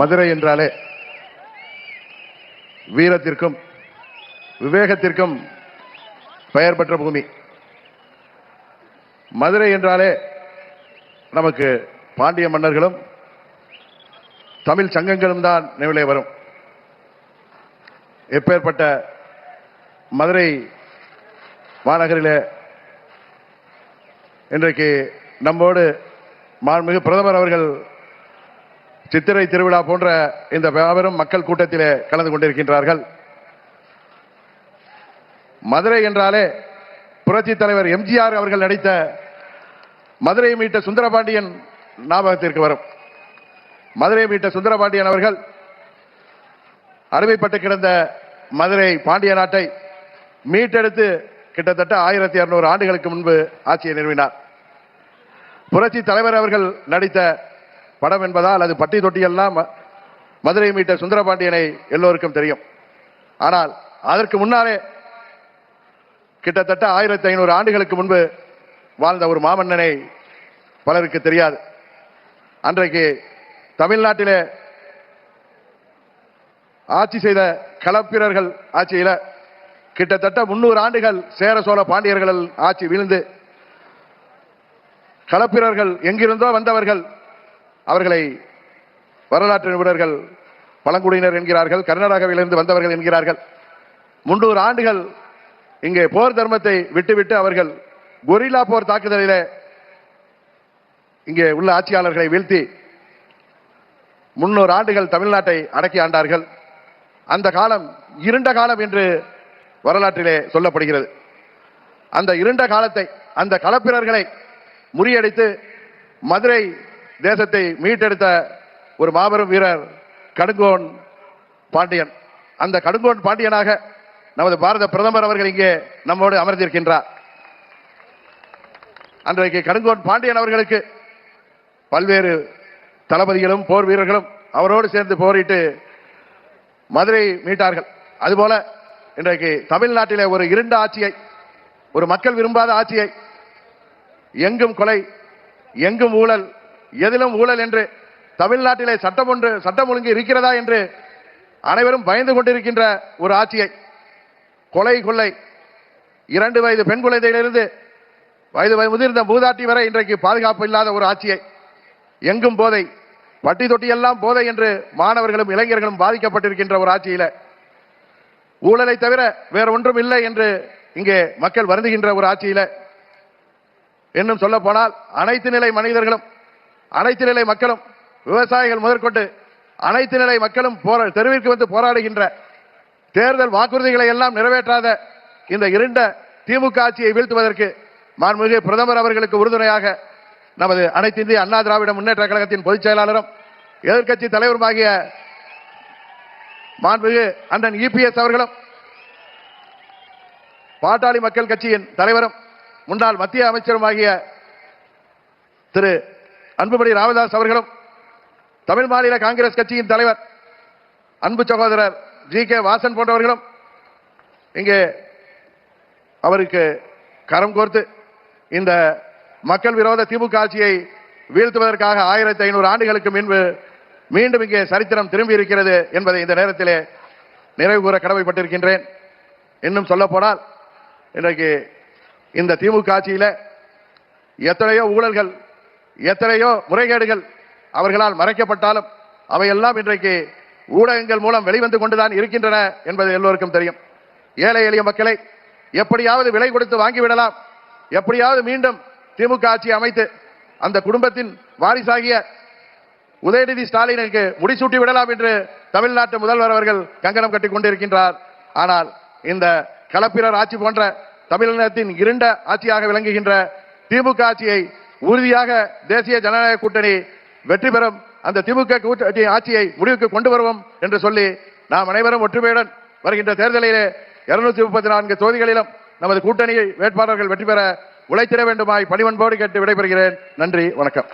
மதுரை என்றாலே வீரத்திற்கும் விவேகத்திற்கும் பெயர் பெற்ற பூமி. மதுரை என்றாலே நமக்கு பாண்டிய மன்னர்களும் தமிழ் சங்கங்களும் தான் நினைவிலே வரும். எப்பேற்பட்ட மதுரை மாநகரிலே இன்றைக்கு நம்மோடு மாண்புமிகு பிரதமர் அவர்கள் சித்திரை திருவிழா போன்ற இந்த மாபெரும் மக்கள் கூட்டத்திலே கலந்து கொண்டிருக்கின்றார்கள். மதுரை என்றாலே புரட்சி தலைவர் எம்ஜிஆர் அவர்கள் நடித்த மதுரையை மீட்ட சுந்தரபாண்டியன் ஞாபகத்திற்கு வரும். மதுரையை மீட்ட சுந்தரபாண்டியன் அவர்கள் அடிமைப்பட்டு கிடந்த மதுரை பாண்டிய நாட்டை மீட்டெடுத்து கிட்டத்தட்ட 1200 ஆண்டுகளுக்கு முன்பு ஆட்சியை நிறுவினார். புரட்சி தலைவர் அவர்கள் நடித்த படம் என்பதால் அது பட்டி தொட்டியெல்லாம் மதுரை மீட்ட சுந்தரபாண்டியனை எல்லோருக்கும் தெரியும். ஆனால் அதற்கு முன்னாலே கிட்டத்தட்ட 1500 ஆண்டுகளுக்கு முன்பு வாழ்ந்த ஒரு மாமன்னனை பலருக்கு தெரியாது. அன்றைக்கு தமிழ்நாட்டிலே ஆட்சி செய்த களப்பிரர்கள் ஆட்சியில கிட்டத்தட்ட 300 ஆண்டுகள் சேர சோழ பாண்டியர்கள் ஆட்சி வீழ்ந்து களப்பிரர்கள் எங்கிருந்தோ வந்தவர்கள், அவர்களை வரலாற்று நிபுணர்கள் பழங்குடியினர் என்கிறார்கள், கர்நாடகாவிலிருந்து வந்தவர்கள் என்கிறார்கள். 300 ஆண்டுகள் இங்கே போர் தர்மத்தை விட்டுவிட்டு அவர்கள் கொரில்லா போர் தாக்குதலிலே இங்கே உள்ள ஆட்சியாளர்களை வீழ்த்தி 300 ஆண்டுகள் தமிழ்நாட்டை அடக்கி ஆண்டார்கள். அந்த காலம் இருண்ட காலம் என்று வரலாற்றிலே சொல்லப்படுகிறது. அந்த இருண்ட காலத்தை, அந்த களப்பிரர்களை முறியடித்து மதுரை தேசத்தை மீட்டெடுத்த ஒரு மாபெரும் வீரர் கடுங்கோன் பாண்டியன். அந்த கடுங்கோன் பாண்டியனாக நமது பாரத பிரதமர் அவர்கள் இங்கே நம்மோடு அமர்ந்திருக்கின்றார். அன்றைக்கு கடுங்கோன் பாண்டியன் அவர்களுக்கு பல்வேறு தளபதிகளும் போர் வீரர்களும் அவரோடு சேர்ந்து போரிட்டு மதுரை மீட்டார்கள். அதுபோல இன்றைக்கு தமிழ்நாட்டிலே ஒரு இருண்ட ஆட்சியை, ஒரு மக்கள் விரும்பாத ஆட்சியை, எங்கும் கொலை, எங்கும் ஊழல், எதிலும் ஊழல் என்று தமிழ்நாட்டிலே சட்டம் ஒழுங்கு இருக்கிறதா என்று அனைவரும் பயந்து கொண்டிருக்கின்ற ஒரு ஆட்சியை, கொலை கொள்ளை, 2 வயது பெண் குழந்தையிலிருந்து வயது முதிர்ந்த மூதாட்டி வரை இன்றைக்கு பாதுகாப்பு இல்லாத ஒரு ஆட்சியை, எங்கும் போதை, பட்டி தொட்டியெல்லாம் போதை என்று மாணவர்களும் இளைஞர்களும் பாதிக்கப்பட்டிருக்கின்ற ஒரு ஆட்சியில ஊழலை தவிர வேற ஒன்றும் இல்லை என்று இங்கே மக்கள் வருந்துகின்ற ஒரு ஆட்சியில, இன்னும் சொல்ல போனால் அனைத்து நிலை மனிதர்களும், அனைத்து நிலை மக்களும், விவசாயிகள் முதற்கொண்டு அனைத்து நிலை மக்களும் தெருவிற்கு வந்து போராடுகின்ற, தேர்தல் வாக்குறுதிகளை எல்லாம் நிறைவேற்றாத இந்த இருண்ட திமுக ஆட்சியை வீழ்த்துவதற்கு மாண்புமிகு பிரதமர் அவர்களுக்கு உறுதுணையாக நமது அனைத்து இந்திய அண்ணா திராவிட முன்னேற்ற கழகத்தின் பொதுச் செயலாளரும் எதிர்க்கட்சி தலைவருமாகிய மாண்புமிகு அண்ணன் இபிஎஸ் அவர்களும், பாட்டாளி மக்கள் கட்சியின் தலைவரும் முன்னாள் மத்திய அமைச்சருமாகிய திரு அன்புமணி ராமதாஸ் அவர்களும், தமிழ் மாநில காங்கிரஸ் கட்சியின் தலைவர் அன்பு சகோதரர் ஜி.கே. வாசன் போன்றவர்களும் இங்கே அவருக்கு கரம் கோர்த்து இந்த மக்கள் விரோத திமுக ஆட்சியை வீழ்த்துவதற்காக 1500 ஆண்டுகளுக்கு முன்பு மீண்டும் இங்கே சரித்திரம் திரும்பி இருக்கிறது என்பதை இந்த நேரத்திலே நிறைவு கூற கடமைப்பட்டிருக்கின்றேன். இன்னும் சொல்ல போனால் இன்றைக்கு இந்த திமுக ஆட்சியில எத்தனையோ ஊழல்கள், எத்தனையோ முறைகேடுகள் அவர்களால் மறைக்கப்பட்டாலும் அவையெல்லாம் இன்றைக்கு ஊடகங்கள் மூலம் வெளிவந்து கொண்டுதான் இருக்கின்றன என்பது எல்லோருக்கும் தெரியும். ஏழை எளிய மக்களை எப்படியாவது விலை கொடுத்து வாங்கிவிடலாம், எப்படியாவது மீண்டும் திமுக ஆட்சி அமைத்து அந்த குடும்பத்தின் வாரிசாகிய உதயநிதி ஸ்டாலினுக்கு முடிசூட்டி விடலாம் என்று தமிழ்நாட்டு முதல்வர் அவர்கள் கங்கணம் கட்டிக் கொண்டிருக்கின்றார். ஆனால் இந்த களப்பிரர் ஆட்சி போன்ற தமிழகத்தின் இருண்ட ஆட்சியாக விளங்குகின்ற திமுக ஆட்சியை உறுதியாக தேசிய ஜனநாயக கூட்டணி வெற்றி பெறும், அந்த திமுக ஆட்சியை முடிவுக்கு கொண்டு வருவோம் என்று சொல்லி நாம் அனைவரும் ஒற்றுமையுடன் வருகின்ற தேர்தலிலே 234 தொகுதிகளிலும் நமது கூட்டணி வேட்பாளர்கள் வெற்றி பெற உழைத்திட வேண்டுமாய் பணிவன்போடு கேட்டு விடைபெறுகிறேன். நன்றி, வணக்கம்.